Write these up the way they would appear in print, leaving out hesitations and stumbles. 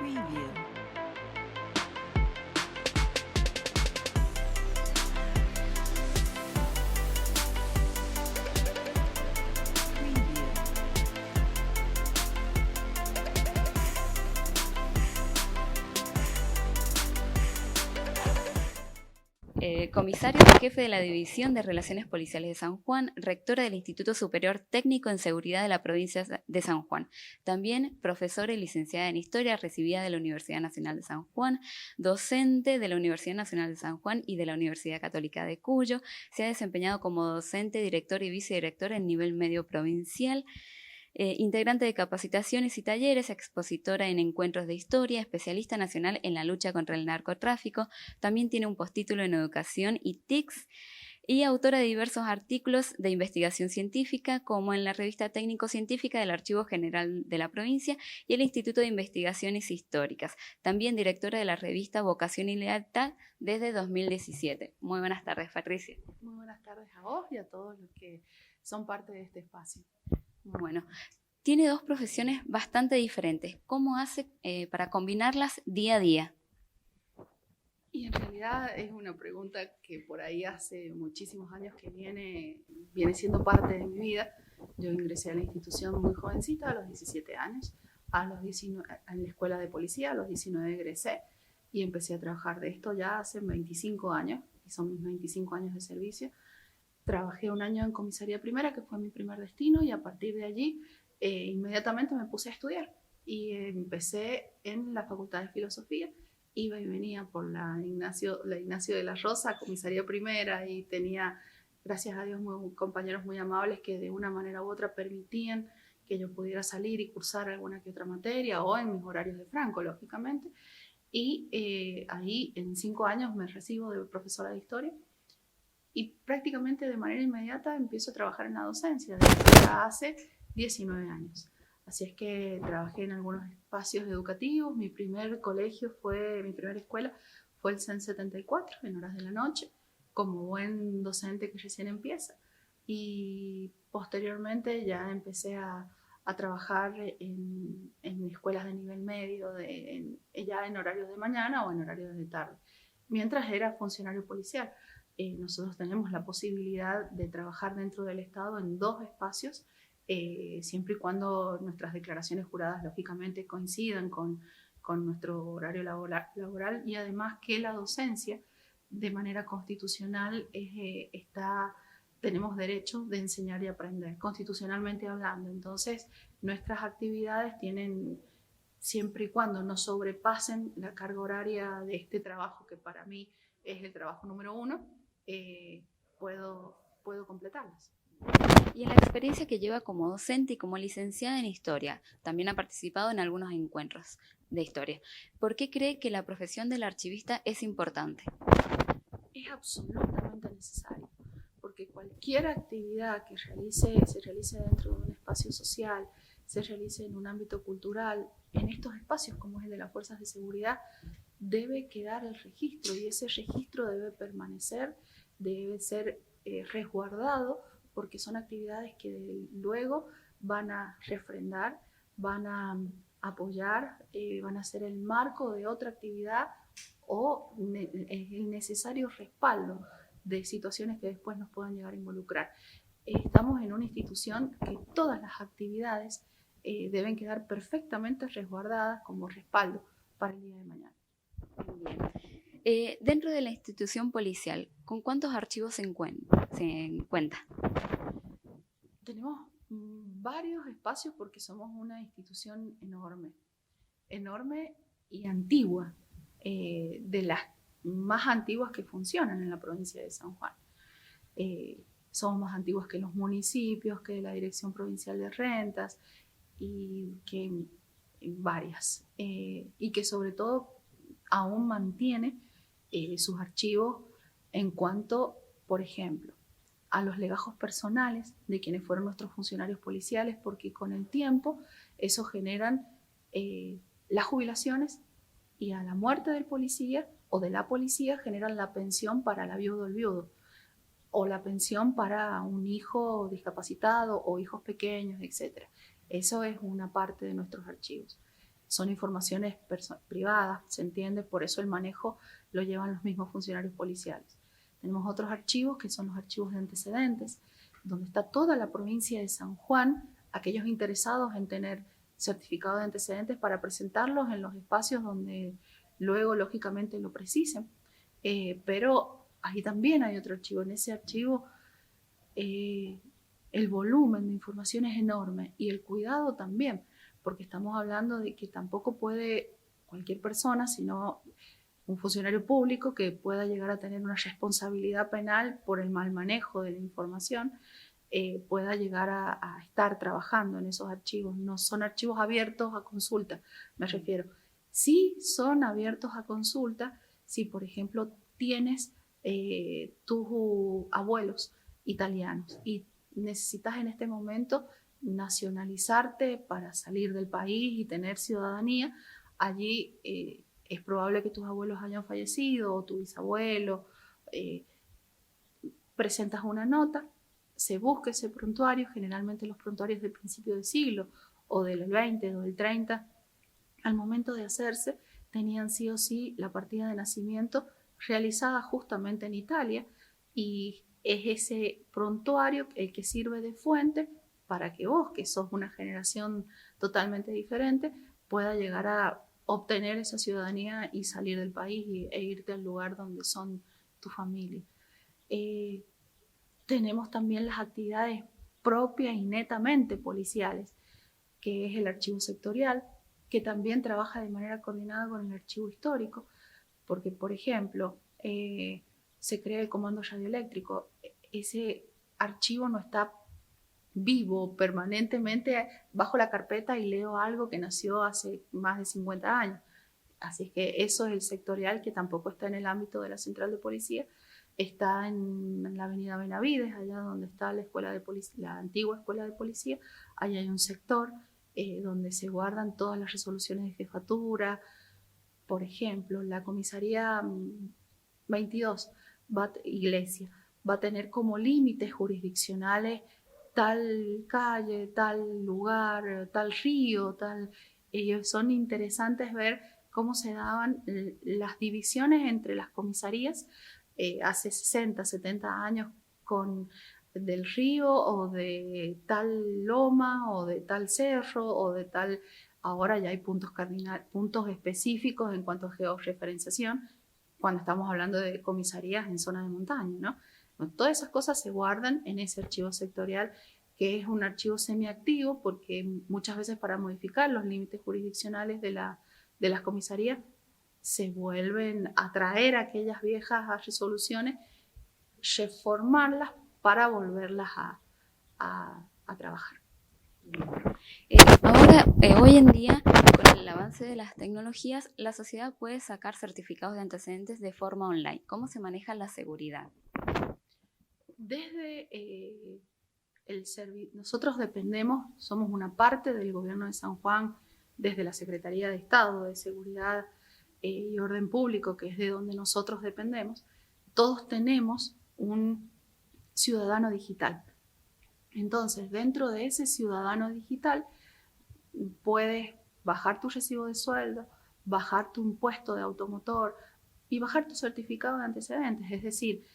Preview. Preview. Comisario jefe de la División de Relaciones Policiales de San Juan, rectora del Instituto Superior Técnico en Seguridad de la provincia de San Juan. También profesora y licenciada en Historia, recibida de la Universidad Nacional de San Juan, docente de la Universidad Nacional de San Juan y de la Universidad Católica de Cuyo. Se ha desempeñado como docente, director y vicedirector en nivel medio provincial. Integrante de capacitaciones y talleres, expositora en encuentros de historia, especialista nacional en la lucha contra el narcotráfico, también tiene un postítulo en educación y TICS, y autora de diversos artículos de investigación científica, como en la revista técnico-científica del Archivo General de la Provincia y el Instituto de Investigaciones Históricas. También directora de la revista Vocación y Lealtad desde 2017. Muy buenas tardes, Patricia. Muy buenas tardes a vos y a todos los que son parte de este espacio. Bueno, tiene dos profesiones bastante diferentes. ¿Cómo hace para combinarlas día a día? Y en realidad es una pregunta que por ahí hace muchísimos años que viene siendo parte de mi vida. Yo ingresé a la institución muy jovencita, a los 17 años, en la escuela de policía, a los 19 egresé y empecé a trabajar de esto ya hace 25 años, y son mis 25 años de servicio. Trabajé un año en comisaría primera, que fue mi primer destino, y a partir de allí inmediatamente me puse a estudiar y empecé en la Facultad de Filosofía. Iba y venía por la Ignacio de la Rosa, comisaría primera, y tenía, gracias a Dios, compañeros muy amables que de una manera u otra permitían que yo pudiera salir y cursar alguna que otra materia, o en mis horarios de franco, lógicamente. Y ahí en 5 años me recibo de profesora de historia, y prácticamente de manera inmediata empiezo a trabajar en la docencia desde ya hace 19 años. Así es que trabajé en algunos espacios educativos. Mi primera escuela fue el CEN 74, en horas de la noche, como buen docente que recién empieza. Y posteriormente ya empecé a trabajar en escuelas de nivel medio, ya en horarios de mañana o en horarios de tarde, mientras era funcionario policial. Nosotros tenemos la posibilidad de trabajar dentro del Estado en 2 espacios, siempre y cuando nuestras declaraciones juradas lógicamente coincidan con nuestro horario laboral, y además que la docencia de manera constitucional tenemos derecho de enseñar y aprender, constitucionalmente hablando. Entonces nuestras actividades tienen, siempre y cuando no sobrepasen la carga horaria de este trabajo, que para mí es el trabajo número 1, puedo completarlas. Y en la experiencia que lleva como docente y como licenciada en Historia, también ha participado en algunos encuentros de historia. ¿Por qué cree que la profesión del archivista es importante? Es absolutamente necesario, porque cualquier actividad que se realice dentro de un espacio social, se realice en un ámbito cultural, en estos espacios como es el de las fuerzas de seguridad, debe quedar el registro, y ese registro debe permanecer, debe ser resguardado, porque son actividades que luego van a refrendar, van a apoyar, van a ser el marco de otra actividad o el necesario respaldo de situaciones que después nos puedan llegar a involucrar. Estamos en una institución que todas las actividades deben quedar perfectamente resguardadas como respaldo para el día de mañana. Bien. Dentro de la institución policial, ¿con cuántos archivos se cuenta? Tenemos varios espacios porque somos una institución enorme y antigua, de las más antiguas que funcionan en la provincia de San Juan. Somos más antiguos que los municipios, que la Dirección Provincial de Rentas, y que varias, y que sobre todo aún mantiene sus archivos en cuanto, por ejemplo, a los legajos personales de quienes fueron nuestros funcionarios policiales, porque con el tiempo eso generan las jubilaciones, y a la muerte del policía o de la policía generan la pensión para la viuda o el viudo, o la pensión para un hijo discapacitado o hijos pequeños, etc. Eso es una parte de nuestros archivos. son informaciones privadas, se entiende, por eso el manejo lo llevan los mismos funcionarios policiales. Tenemos otros archivos que son los archivos de antecedentes, donde está toda la provincia de San Juan, aquellos interesados en tener certificado de antecedentes para presentarlos en los espacios donde luego lógicamente lo precisen. Pero ahí también hay otro archivo. En ese archivo el volumen de información es enorme y el cuidado también, porque estamos hablando de que tampoco puede cualquier persona, sino un funcionario público que pueda llegar a tener una responsabilidad penal por el mal manejo de la información, pueda llegar a estar trabajando en esos archivos. No son archivos abiertos a consulta, me refiero. Sí son abiertos a consulta si, por ejemplo, tienes tus abuelos italianos y necesitas en este momento nacionalizarte para salir del país y tener ciudadanía. Allí es probable que tus abuelos hayan fallecido o tu bisabuelo. Presentas una nota, se busca ese prontuario, generalmente los prontuarios del principio del siglo o del 20 o del 30, al momento de hacerse tenían sí o sí la partida de nacimiento realizada justamente en Italia, y es ese prontuario el que sirve de fuente para que vos, que sos una generación totalmente diferente, pueda llegar a obtener esa ciudadanía y salir del país e irte al lugar donde son tu familia. Tenemos también las actividades propias y netamente policiales, que es el archivo sectorial, que también trabaja de manera coordinada con el archivo histórico, porque, por ejemplo, se crea el comando radioeléctrico. Ese archivo no está vivo permanentemente bajo la carpeta y leo algo que nació hace más de 50 años. Así que eso es el sectorial, que tampoco está en el ámbito de la central de policía, está en la avenida Benavides, allá donde está la escuela de policía, la antigua escuela de policía. Allá hay un sector donde se guardan todas las resoluciones de jefatura. Por ejemplo, la comisaría 22, Iglesia, va a tener como límites jurisdiccionales tal calle, tal lugar, tal río, tal. Son interesantes ver cómo se daban las divisiones entre las comisarías hace 60, 70 años, con del río o de tal loma o de tal cerro o de tal. Ahora ya hay puntos específicos en cuanto a georreferenciación cuando estamos hablando de comisarías en zona de montaña, ¿no? Bueno, todas esas cosas se guardan en ese archivo sectorial, que es un archivo semiactivo, porque muchas veces para modificar los límites jurisdiccionales de las comisarías se vuelven a traer aquellas viejas resoluciones, reformarlas para volverlas a trabajar. Ahora, hoy en día, con el avance de las tecnologías, la sociedad puede sacar certificados de antecedentes de forma online. ¿Cómo se maneja la seguridad? Desde nosotros dependemos, somos una parte del gobierno de San Juan, desde la Secretaría de Estado de Seguridad y Orden Público, que es de donde nosotros dependemos. Todos tenemos un ciudadano digital. Entonces, dentro de ese ciudadano digital, puedes bajar tu recibo de sueldo, bajar tu impuesto de automotor y bajar tu certificado de antecedentes. Es decir,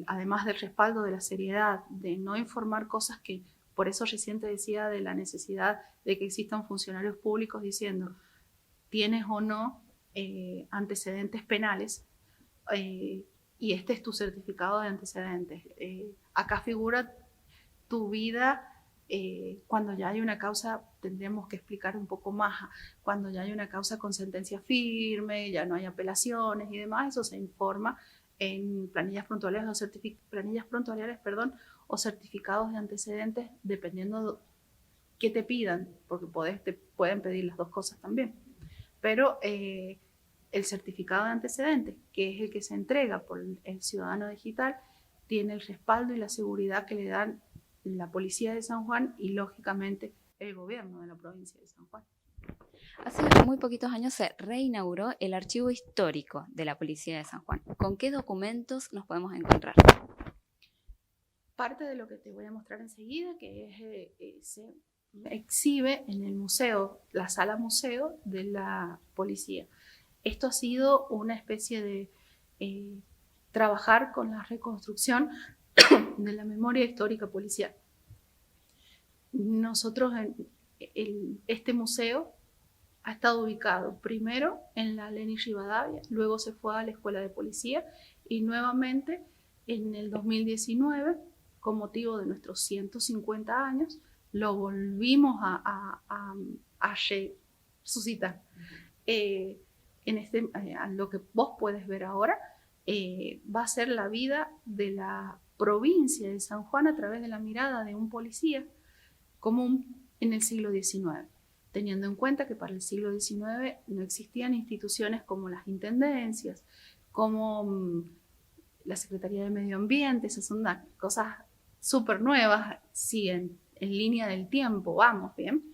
además del respaldo de la seriedad, de no informar cosas que, por eso recién te decía de la necesidad de que existan funcionarios públicos diciendo, ¿tienes o no antecedentes penales? Y este es tu certificado de antecedentes. Acá figura tu vida. Cuando ya hay una causa, tendríamos que explicar un poco más, cuando ya hay una causa con sentencia firme, ya no hay apelaciones y demás, eso se informa en planillas prontuariales o certificados de antecedentes, dependiendo qué te pidan, porque te pueden pedir las dos cosas también. Pero el certificado de antecedentes, que es el que se entrega por el ciudadano digital, tiene el respaldo y la seguridad que le dan la Policía de San Juan y, lógicamente, el gobierno de la provincia de San Juan. Hace muy poquitos años se reinauguró el archivo histórico de la Policía de San Juan. ¿Con qué documentos nos podemos encontrar? Parte de lo que te voy a mostrar enseguida, que es exhibe en el museo, la sala museo de la policía. Esto ha sido una especie de trabajar con la reconstrucción de la memoria histórica policial. Nosotros, este museo ha estado ubicado primero en la Leni Rivadavia, luego se fue a la Escuela de Policía y nuevamente en el 2019, con motivo de nuestros 150 años, lo volvimos a resucitar. Lo que vos puedes ver ahora va a ser la vida de la provincia de San Juan a través de la mirada de un policía común en el siglo XIX, teniendo en cuenta que para el siglo XIX no existían instituciones como las intendencias, como la Secretaría de Medio Ambiente. Esas son cosas súper nuevas, siguen en línea del tiempo, vamos bien.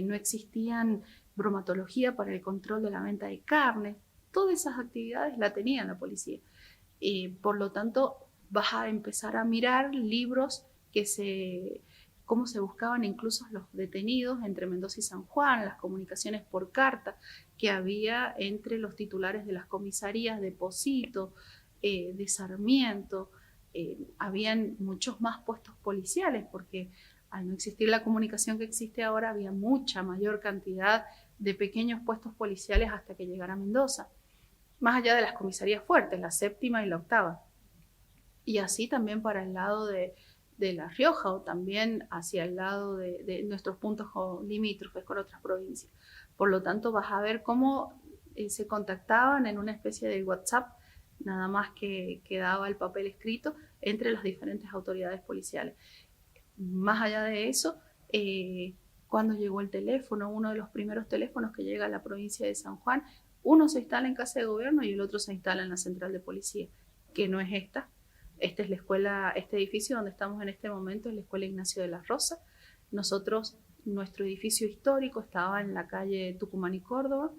No existían bromatología para el control de la venta de carne. Todas esas actividades la tenía la policía. Por lo tanto, vas a empezar a mirar libros cómo se buscaban incluso los detenidos entre Mendoza y San Juan, las comunicaciones por carta que había entre los titulares de las comisarías de Pocito, de Sarmiento. Habían muchos más puestos policiales porque al no existir la comunicación que existe ahora, había mucha mayor cantidad de pequeños puestos policiales hasta que llegara a Mendoza, más allá de las comisarías fuertes, la 7ª y la 8ª. Y así también para el lado de La Rioja o también hacia el lado de nuestros puntos limítrofes con otras provincias. Por lo tanto, vas a ver cómo se contactaban en una especie de WhatsApp, nada más que quedaba el papel escrito entre las diferentes autoridades policiales. Más allá de eso, cuando llegó el teléfono, uno de los primeros teléfonos que llega a la provincia de San Juan, uno se instala en Casa de Gobierno y el otro se instala en la Central de Policía, que no es esta. Esta es la escuela, este edificio donde estamos en este momento es la Escuela Ignacio de la Rosa. Nuestro edificio histórico estaba en la calle Tucumán y Córdoba.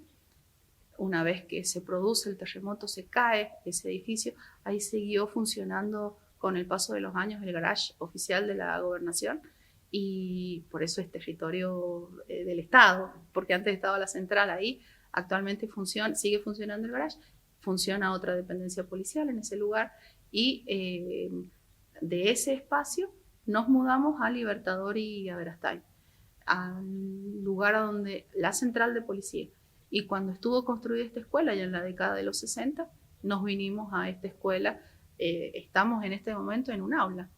Una vez que se produce el terremoto, se cae ese edificio. Ahí siguió funcionando con el paso de los años el garage oficial de la gobernación y por eso es territorio del Estado, porque antes estaba la central ahí, actualmente sigue funcionando el garage, funciona otra dependencia policial en ese lugar y de ese espacio nos mudamos a Libertador y a Verastay, al lugar donde la central de policía. Y cuando estuvo construida esta escuela, ya en la década de los 60, nos vinimos a esta escuela. Estamos en este momento en un aula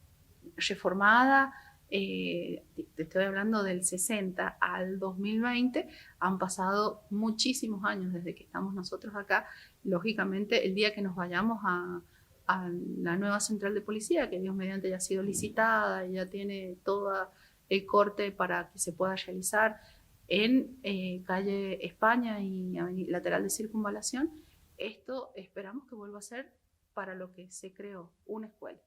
reformada. Te estoy hablando del 60 al 2020, han pasado muchísimos años desde que estamos nosotros acá. Lógicamente, el día que nos vayamos a la nueva central de policía, que Dios mediante ya ha sido licitada y ya tiene todo el corte para que se pueda realizar en calle España y lateral de Circunvalación, esto esperamos que vuelva a ser para lo que se creó, una escuela.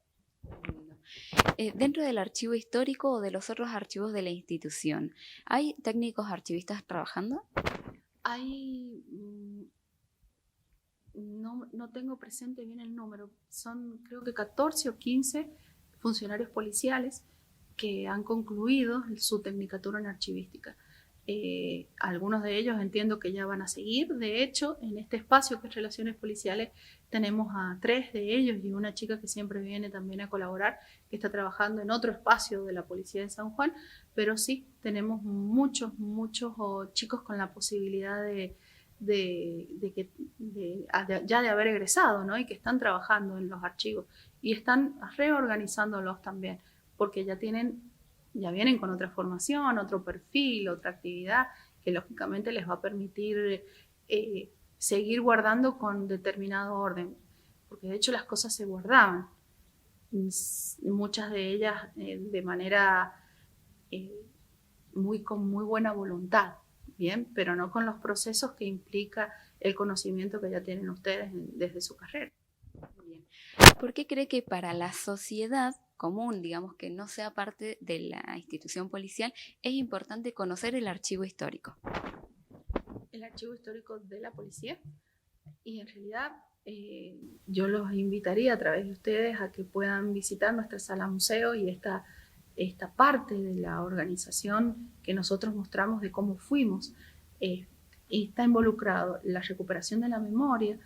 Dentro del archivo histórico o de los otros archivos de la institución, ¿hay técnicos archivistas trabajando? No tengo presente bien el número, son creo que 14 o 15 funcionarios policiales que han concluido su tecnicatura en archivística. Algunos de ellos entiendo que ya van a seguir. De hecho, en este espacio que es Relaciones Policiales tenemos a 3 de ellos y una chica que siempre viene también a colaborar, que está trabajando en otro espacio de la Policía de San Juan, pero sí, tenemos muchos chicos con la posibilidad ya de haber egresado, ¿no? Y que están trabajando en los archivos y están reorganizándolos también, porque ya vienen con otra formación, otro perfil, otra actividad que lógicamente les va a permitir seguir guardando con determinado orden, porque de hecho las cosas se guardaban, muchas de ellas de manera con muy buena voluntad, bien, pero no con los procesos que implica el conocimiento que ya tienen ustedes desde su carrera. Bien. ¿Por qué cree que para la sociedad común, digamos que no sea parte de la institución policial, es importante conocer el archivo histórico? El archivo histórico de la policía, y en realidad yo los invitaría a través de ustedes a que puedan visitar nuestra sala museo y esta esta parte de la organización que nosotros mostramos de cómo fuimos, está involucrado la recuperación de la memoria,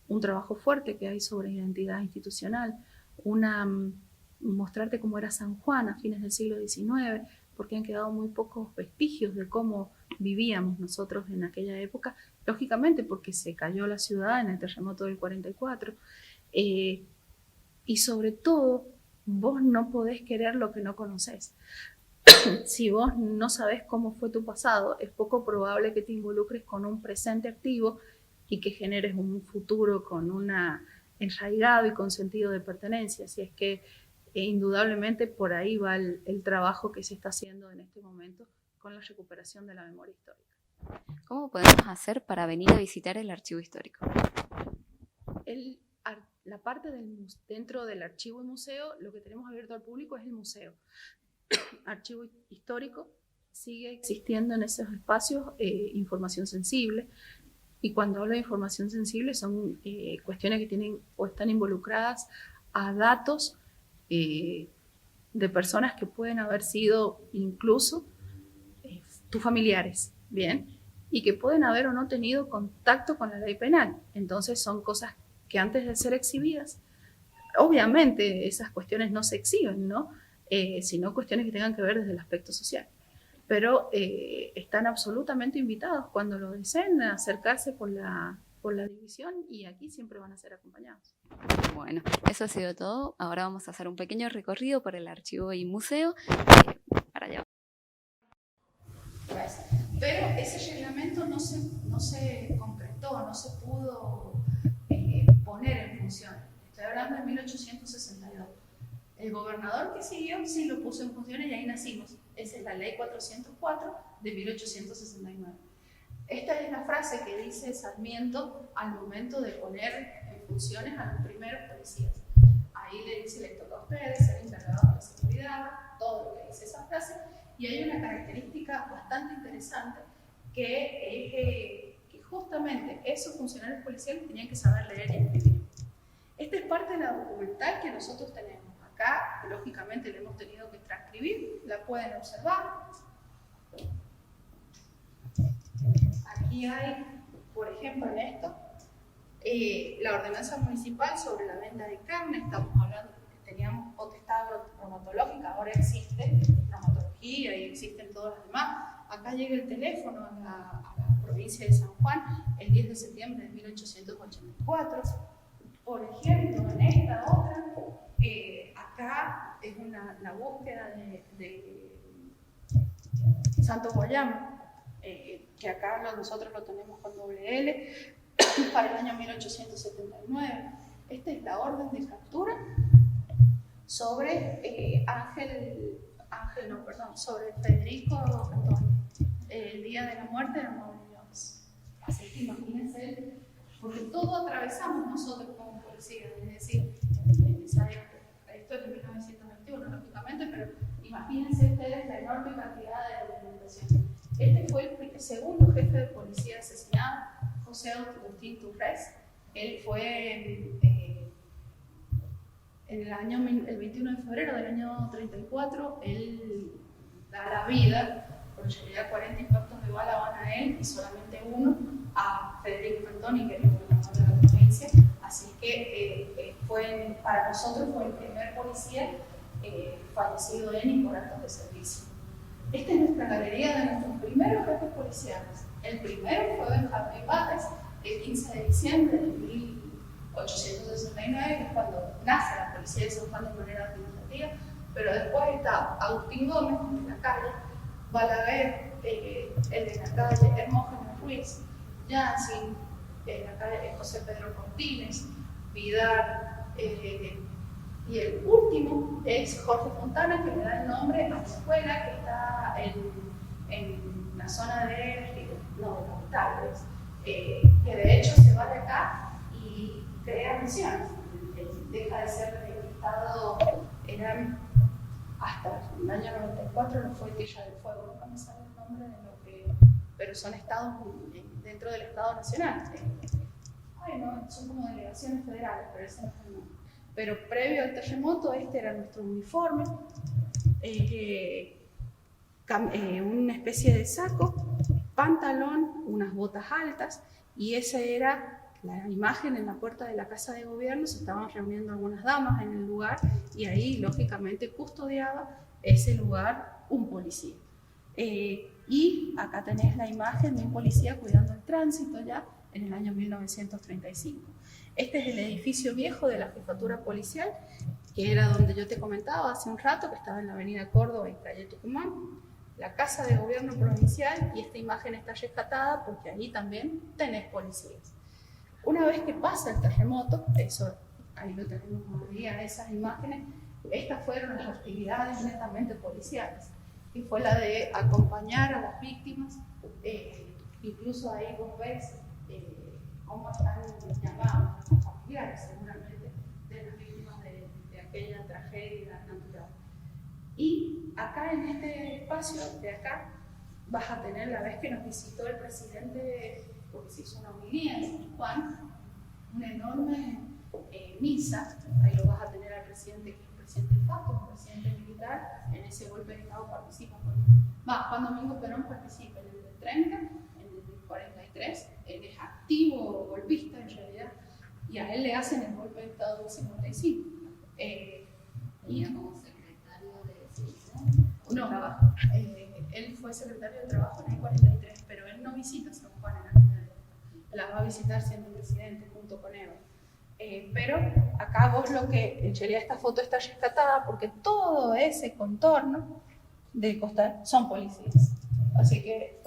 un trabajo fuerte que hay sobre identidad institucional, mostrarte cómo era San Juan a fines del siglo XIX, porque han quedado muy pocos vestigios de cómo vivíamos nosotros en aquella época, lógicamente porque se cayó la ciudad en el terremoto del 44, y sobre todo, vos no podés querer lo que no conocés. Si vos no sabés cómo fue tu pasado, es poco probable que te involucres con un presente activo y que generes un futuro con una enraigado y con sentido de pertenencia. Así es que indudablemente por ahí va el trabajo que se está haciendo en este momento con la recuperación de la memoria histórica. ¿Cómo podemos hacer para venir a visitar el archivo histórico? La parte dentro del archivo y museo, lo que tenemos abierto al público es el museo. Archivo histórico sigue existiendo en esos espacios información sensible, y cuando hablo de información sensible son cuestiones que tienen o están involucradas a datos de personas que pueden haber sido incluso tus familiares, ¿bien? Y que pueden haber o no tenido contacto con la ley penal. Entonces son cosas que antes de ser exhibidas, obviamente esas cuestiones no se exhiben, ¿no? Sino cuestiones que tengan que ver desde el aspecto social. Pero están absolutamente invitados cuando lo deseen a acercarse por la división, y aquí siempre van a ser acompañados. Bueno, eso ha sido todo. Ahora vamos a hacer un pequeño recorrido por el archivo y museo para allá. Pero ese reglamento no se concretó, no se pudo poner en función. Estoy hablando de 1862. El gobernador que siguió sí lo puso en funciones y ahí nacimos. Esa es la ley 404 de 1869. Esta es la frase que dice Sarmiento al momento de poner en funciones a los primeros policías. Ahí le dice, le toca a ustedes ser encargados de la seguridad, todo lo que dice esa frase. Y hay una característica bastante interesante que es que justamente esos funcionarios policiales tenían que saber leer y escribir. Esta es parte de la documental que nosotros tenemos. Acá, lógicamente, la hemos tenido que transcribir, la pueden observar. Aquí hay, por ejemplo, en esto, la ordenanza municipal sobre la venta de carne. Estamos hablando de que teníamos potestad bromatológica, ahora existe bromatología y existen todas las demás. Acá llega el teléfono a la provincia de San Juan el 10 de septiembre de 1884. Por ejemplo, en esta otra, acá es la búsqueda de Santo Guayama, que acá nosotros lo tenemos con doble L, para el año 1879. Esta es la orden de captura sobre sobre Federico Antonio, el día de la muerte de Mauricio Jones. Así que imagínense, porque todo atravesamos nosotros como policía, es decir, en esa época. Esto es de 1921, lógicamente, pero imagínense ustedes la enorme cantidad de documentación. Este fue el segundo jefe de policía asesinado, José Agustín Turres. Él fue el 21 de febrero del año 34, él da la vida, por ya 40 impactos de bala van a él y solamente uno a Federico Antoni, que era el gobernador de la provincia. Así que para nosotros fue el primer policía fallecido en y por actos de servicio. Esta es nuestra galería de nuestros primeros jefes policiales. El primero fue Benjamín Bates, el 15 de diciembre de 1869, que es cuando nace la policía de San Juan de manera administrativa, pero después está Agustín Gómez, de la calle, Balaguer, el de la calle, Hermógenes Ruiz, Jansin, en la calle José Pedro Cortines, Vidal, y el último es Jorge Fontana, que le da el nombre a la escuela que está en la zona de Capitales, que de hecho se va de acá y crea misiones. Deja de ser del Estado, eran hasta el año 94 no fue Tierra del Fuego, nunca me sale el nombre de lo que, pero son estados dentro del Estado Nacional. Son como delegaciones federales, pero ese no es el nombre. Pero previo al terremoto, este era nuestro uniforme. una especie de saco, pantalón, unas botas altas, y esa era la imagen en la puerta de la Casa de Gobierno. Se estaban reuniendo algunas damas en el lugar y ahí lógicamente custodiaba ese lugar un policía. Y acá tenés la imagen de un policía cuidando el tránsito ya en el año 1935. Este es el edificio viejo de la jefatura policial, que era donde yo te comentaba hace un rato, que estaba en la avenida Córdoba y calle Tucumán, la Casa de Gobierno provincial, y esta imagen está rescatada porque ahí también tenés policías. Una vez que pasa el terremoto, eso ahí lo tenemos todavía, esas imágenes, estas fueron las actividades netamente policiales, y fue la de acompañar a las víctimas, incluso ahí vos ves cómo están llamados los familiares, seguramente, de las víctimas de aquella tragedia natural. Y acá en este espacio de acá vas a tener, la vez que nos visitó el presidente, porque se hizo una homilía en San Juan, una enorme misa. Ahí lo vas a tener al presidente, que es el presidente Fato, un presidente militar. En ese golpe de Estado participa Juan Domingo Perón, participa en el del 30, en el del 43. Él es activo golpista en realidad, y a él le hacen el golpe de Estado del 55. ¿Y como secretario de Seguridad? No, él fue secretario de Trabajo en el 43, pero él no visita San Juan en la vida de él. La va a visitar siendo presidente junto con Eva. Pero acá vos lo que, en realidad esta foto está rescatada porque todo ese contorno del costal son policías. Así que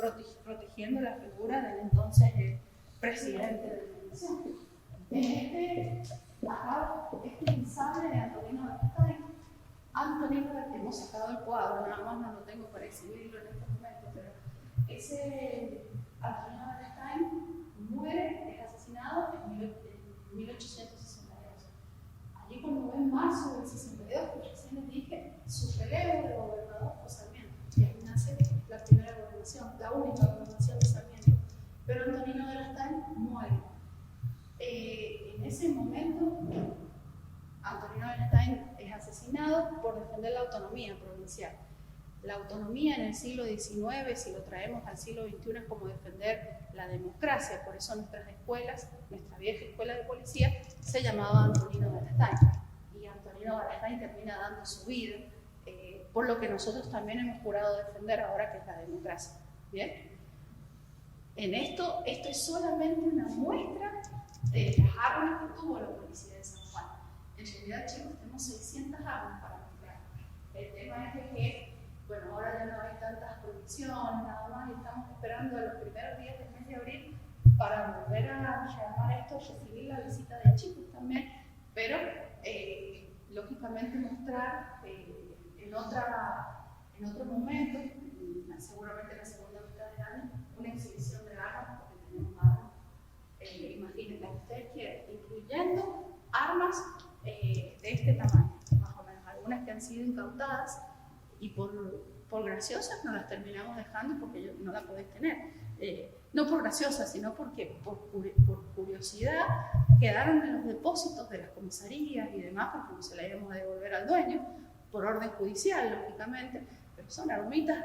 protegiendo la figura del entonces presidente de la nación. Este mensaje de Antonino Berstein. Antonino, hemos sacado el cuadro, nada más no lo tengo para exhibirlo en este momento, pero ese Antonino Berstein muere, es asesinado en 1862. Allí cuando ven marzo del 62, que recién les dije, su relevo de gobernador fue Sarmiento, y ahí nace la primera gobernación, la única gobernación de Sarmiento. Pero Antonino Berstein muere. En ese momento, Antonino Berstein es asesinado por defender la autonomía provincial. La autonomía en el siglo XIX, si lo traemos al siglo XXI, es como defender la democracia. Por eso nuestras escuelas, nuestra vieja escuela de policía, se llamaba Antonino Berstein. Y Antonino Berstein termina dando su vida por lo que nosotros también hemos jurado defender ahora, que es la democracia. ¿Bien? En esto es solamente una muestra de las armas que tuvo la policía de San Juan. En realidad, chicos, tenemos 600 armas para mostrar. El tema es de que, bueno, ahora ya no hay tantas prohibiciones, nada más, y estamos esperando los primeros días del mes de abril para volver a llamar esto, recibir la visita de chicos también, pero lógicamente mostrar en otro momento, seguramente en la segunda mitad del año, una exhibición de armas, porque tenemos armas, imagínense las que ustedes quieran, incluyendo armas de este tamaño, más o menos, algunas que han sido incautadas y por graciosas no las terminamos dejando porque no la podéis tener. No por graciosas, sino porque por curiosidad quedaron en los depósitos de las comisarías y demás, porque no se la íbamos a devolver al dueño, por orden judicial, lógicamente, pero son armitas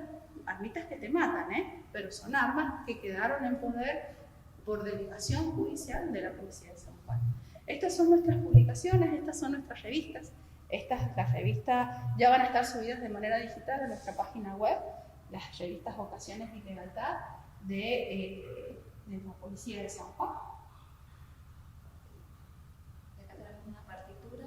que te matan, pero son armas que quedaron en poder por delegación judicial de la Policía de San Juan. Estas son nuestras publicaciones, estas son nuestras revistas. Las revistas ya van a estar subidas de manera digital a nuestra página web, las revistas Vocaciones y Lealtad de la Policía de San Juan. Acá tenemos una partitura.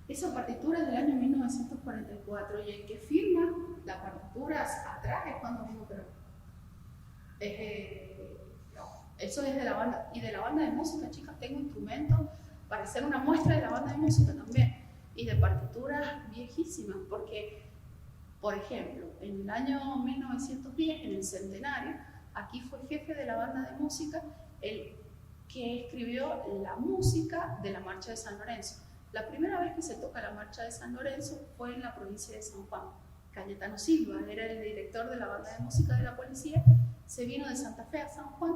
Esa partitura es del año 1944 y el que firma la partitura atrás es Juan Domingo Perón. Eso es de la banda, y de la banda de música, chicas, tengo instrumentos para hacer una muestra de la banda de música también, y de partituras viejísimas, porque, por ejemplo, en el año 1910, en el centenario, aquí fue jefe de la banda de música el que escribió la música de la Marcha de San Lorenzo. La primera vez que se toca la Marcha de San Lorenzo fue en la provincia de San Juan. Cayetano Silva era el director de la banda de música de la policía, se vino de Santa Fe a San Juan,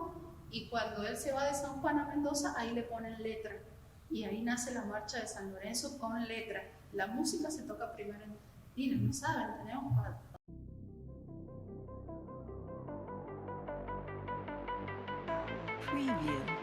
y cuando él se va de San Juan a Mendoza, ahí le ponen letra, y ahí nace la Marcha de San Lorenzo con letra. La música se toca primero argentinos, no saben, tenemos para... Preview.